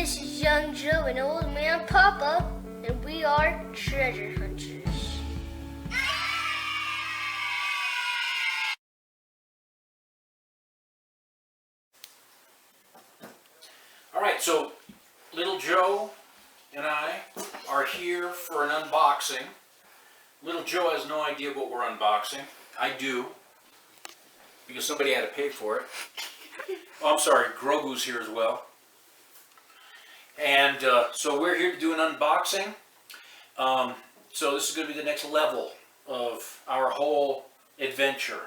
This is young Joe and old man Papa, and we are treasure hunters. Alright, so little Joe and I are here for an unboxing. Little Joe has no idea what we're unboxing. I do, because somebody had to pay for it. Oh, I'm sorry, Grogu's here as well. And so we're here to do an unboxing. So this is going to be the next level of our whole adventure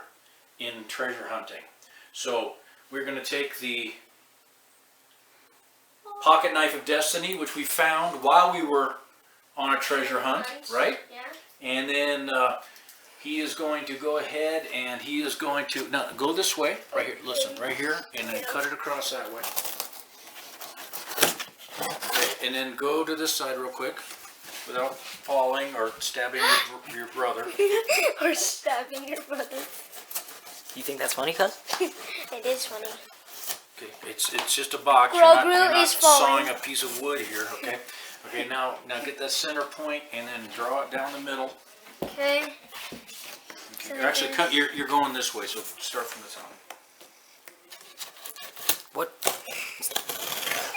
in treasure hunting. So we're going to take the pocket knife of destiny, which we found while we were on a treasure hunt, right? Yeah. And then he is going to go ahead and he is going to, now go this way, right here, listen, right here, and then cut it across that way. Okay, and then go to this side real quick without falling or stabbing your brother. Or stabbing your brother. You think that's funny, cuz? It is funny. Okay, it's just a box. Grogu you're not is falling. sawing a piece of wood here, okay? Okay, now get that center point and then draw it down the middle. Okay. Okay. Actually, you're going this way, so start from the top. What?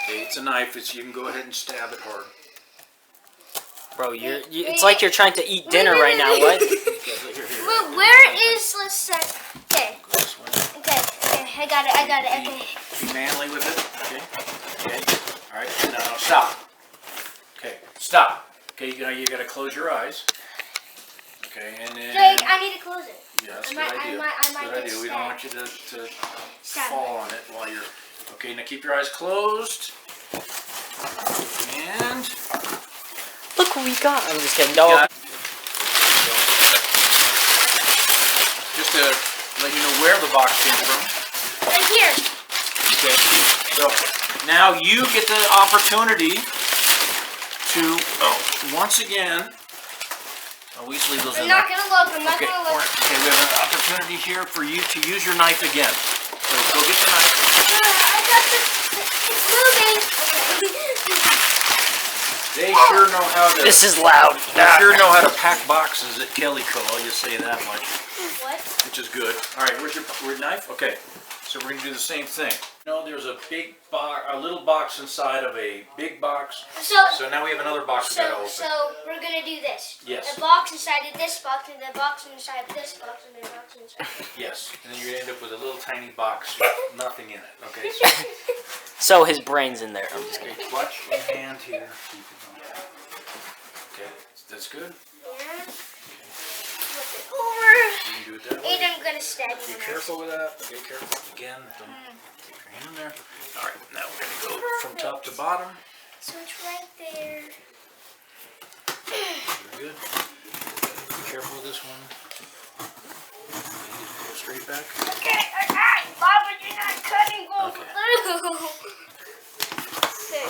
Okay, it's a knife. You can go ahead and stab it hard. Bro, it's like you're trying to eat dinner right now, what? Okay, here. Well, where is, let's say, okay. Go this way. Okay, I got it, okay. Be manly with it, okay? Okay, all right, now stop. Okay, stop. Okay, you gotta close your eyes. Okay, and then... Jake, I need to close it. Yeah, that's a I good idea. might Good get idea. We don't want you to fall on it while you're... Okay, now keep your eyes closed. And... Look what we got. I'm just kidding. No. Just to let you know where the box came from. Right here. Okay, so now you get the opportunity to, once again... Oh, we just leave those in there. I'm not gonna look. Okay, we have an opportunity here for you to use your knife again. So go get the knife. I got it's moving. Okay. They sure know how to. This is loud. They sure know how to pack boxes at Kellyco. I'll just say that much. What? Which is good. All right, where's your knife? Okay, so we're gonna do the same thing. No, there's a big box, a little box inside of a big box. So now we have another box we gotta open. So we're gonna do this. Yes. A box inside of this box, and the box inside of this box, and the box inside. Yes, and then you end up with a little tiny box with nothing in it. Okay. So his brain's in there. I'm just kidding. Okay, watch your hand here. Okay, that's good. Yeah. Flip it over. You can do it that way. And I'm gonna stab Be you. careful with that. Okay, careful. Again, don't get your hand in there. All right, now we're going to go from top to bottom. So it's right there. Very good. Be careful with this one. Go straight back. Okay, Baba, you're not cutting over Okay. through. Okay.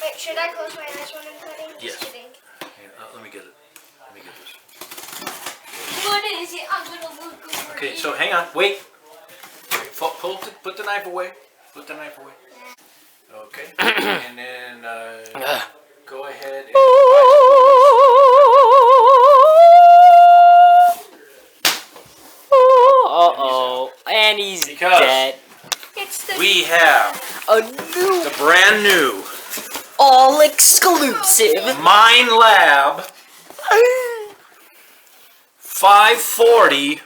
Wait, should I close my eyes when I'm cutting? Yes. Just kidding. Here, let me get it. Let me get this. What is it? I'm gonna look over Okay, it. so hang on. Wait. Put the knife away. Put the knife away. Okay. And then go ahead and... Uh-oh. And he's Because dead. we have the brand new All exclusive Minelab 540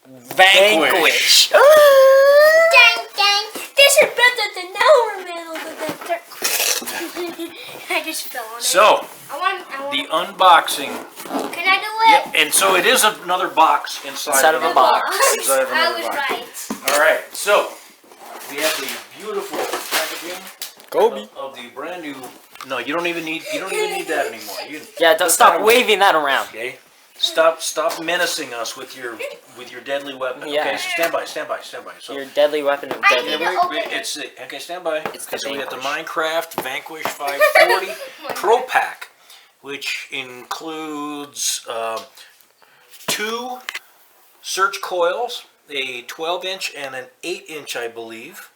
Vanquish. Dang, dang. This is better than our metal detector. I just fell on it. So, I want the unboxing. Can I do it? Yep, and so it is another box inside of a box. Inside of I another was box. right. All right, so we have the beautiful packaging Kobe. of the brand new. No, you don't even need that anymore. Yeah, don't stop waving that around. Okay, stop menacing us with your deadly weapon. Yeah. Okay, so stand by. So Your deadly weapon of I deadly. need to open it. it's okay. Stand by. It's the So we got the Vanquish. Minecraft Vanquish 540 Pro Pack, which includes 2 search coils, a 12-inch and an 8-inch, I believe.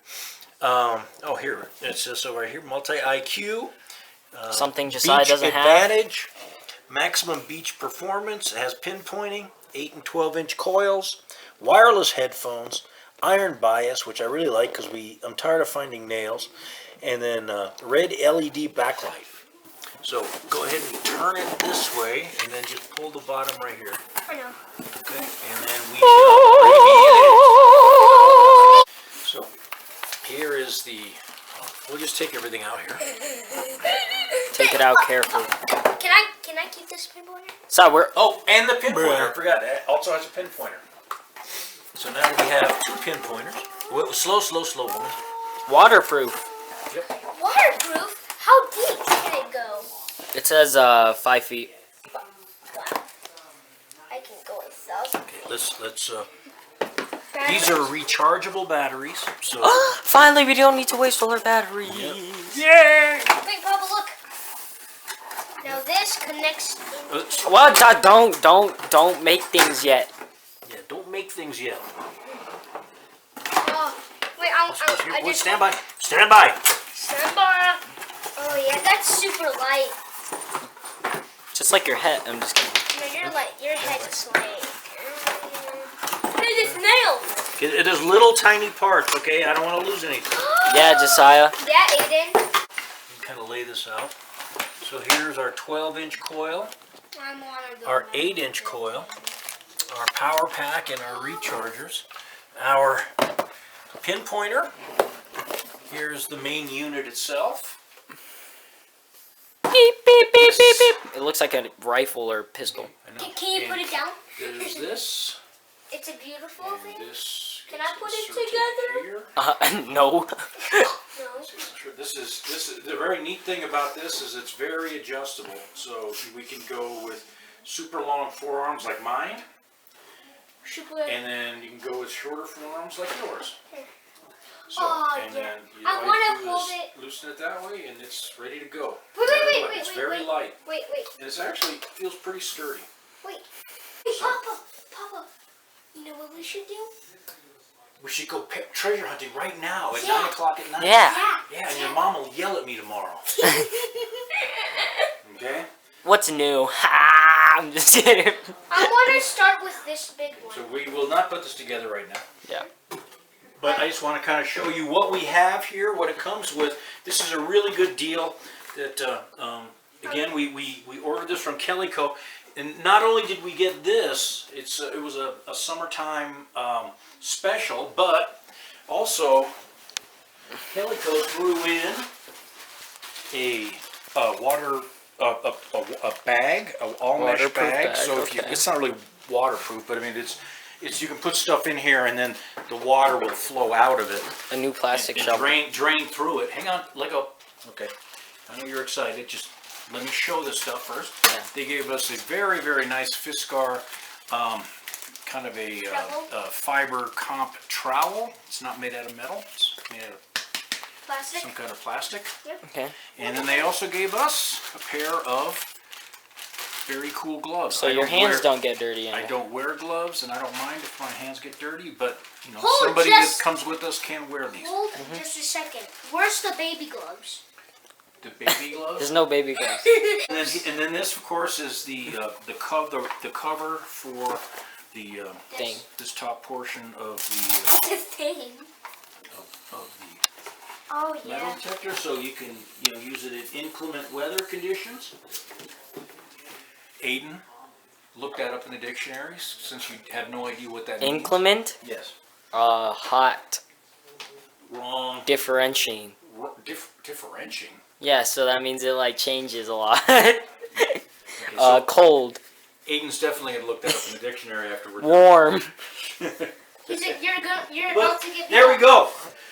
Oh, here it says over here, multi IQ. Something Josiah Beach doesn't have. advantage, maximum beach performance. It has pinpointing, 8 and 12-inch coils, wireless headphones, iron bias, which I really like because I'm tired of finding nails, and then red LED backlight. So go ahead and turn it this way, and then just pull the bottom right here. I know. Okay, and then we shall reveal it. So here is the. We'll just take everything out here. Take it out carefully. Can I keep this pinpointer? So we're Oh, and the pinpointer. I forgot. It also has a pinpointer. So now we have 2 pinpointers. Well, slow, woman. waterproof. Yep. Waterproof? How deep can it go? It says 5 feet. Wow. I can go south. Okay, let's. These are rechargeable batteries. So. Finally, we don't need to waste all our batteries. Yep. Yay! Wait, Papa, look. Now this connects. Well, don't make things yet. Yeah, don't make things yet. Oh, wait, I just stand by. Stand by. Stand by. Oh yeah, that's super light. Just like your head. I'm just kidding. No, you're light. Your head is light. Look at this nail. It is little tiny parts. Okay, I don't want to lose anything. Yeah, Josiah. Yeah, Aiden. Kind of lay this out. So here's our 12-inch coil, I wanna go our back. 8-inch coil, our power pack and our rechargers, our pinpointer. Here's the main unit itself. Beep, beep, beep, beep, beep. It looks like a rifle or pistol. I know. Can you put And it down? There's this. It's a beautiful And thing. this. Can I put it inserted together? here. No. No. This is the very neat thing about this is it's very adjustable. So we can go with super long forearms like mine, and then you can go with shorter forearms like yours. So, Oh, and yeah. then you I all you wanna do is hold it. loosen it that way, and it's ready to go. Wait, It's very light, Wait. and it's actually feels pretty sturdy. Wait. Hey, Papa. You know what we should do? We should go treasure hunting right now at Yeah. 9 o'clock at night. Yeah. Yeah, and your mom will yell at me tomorrow. Okay? What's new? Ha! I'm just kidding. I want to start with this big one. So we will not put this together right now. Yeah. But I just want to kind of show you what we have here, what it comes with. This is a really good deal that, again, we ordered this from Kellyco. And not only did we get this, it was a summertime special, but also Kellyco threw in a water a bag, an all mesh Waterproof bag. bag, So if you, it's not really waterproof, but I mean it's you can put stuff in here and then the water will flow out of it. A new plastic and shovel. drain through it. Hang on, let go. Okay, I know you're excited. Just let me show this stuff first. Yeah. They gave us a very, very nice Fiskar, kind of a fiber comp trowel. It's not made out of metal. It's made out of Plastic. some kind of plastic. Okay. And then they also gave us a pair of very cool gloves. So I your don't hands wear- don't get dirty I anymore. don't wear gloves, and I don't mind if my hands get dirty, but you know, Hold somebody just- that comes with us can wear these. Hold just a second. Where's the baby gloves? The baby gloves. There's no baby gloves. And then this, of course, is the cover for the Thing. this top portion of The thing. of the Oh metal yeah. detector, so you can use it in inclement weather conditions. Aiden, look that up in the dictionary since you have no idea what that means. Inclement? Yes. Hot. Wrong. Differentiating. Differentiating. Yeah, so that means it like changes a lot. Okay, so Cold. Aiden's definitely gonna look that up in the dictionary after we're done. Warm. You're But about to get. there we go.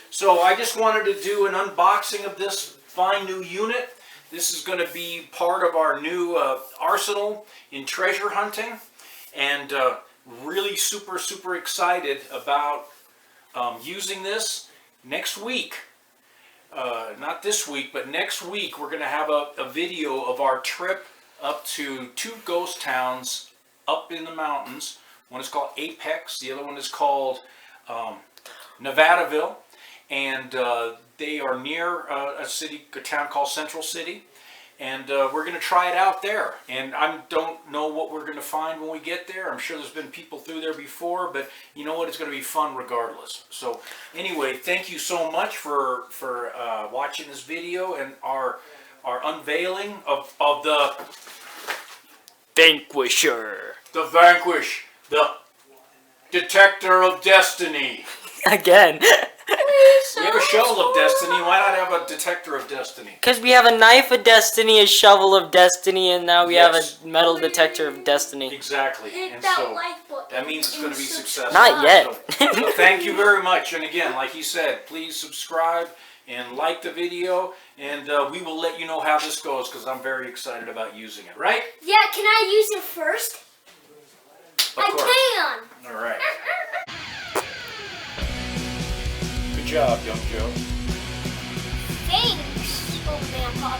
So I just wanted to do an unboxing of this fine new unit. This is going to be part of our new arsenal in treasure hunting, and really super excited about using this next week. Not this week, but next week we're going to have a video of our trip up to 2 ghost towns up in the mountains. One is called Apex, the other one is called Nevadaville. and they are near a town called Central City. And we're going to try it out there. And I don't know what we're going to find when we get there. I'm sure there's been people through there before, but you know what? It's going to be fun regardless. So anyway, thank you so much for watching this video and our unveiling of the Vanquisher. The Vanquish, the Detector of Destiny. Again. We have a shovel of destiny. Why not have a detector of destiny? Because we have a knife of destiny, a shovel of destiny, and now we have a metal detector of destiny. Exactly. Hit And that so like button. that means it's going to be And successful. Not yet. So thank you very much. And again, like he said, please subscribe and like the video. And we will let you know how this goes because I'm very excited about using it. Right? Yeah, can I use it first? Of course. I can. All right. Good job, young Joe. Thanks, old man Pop.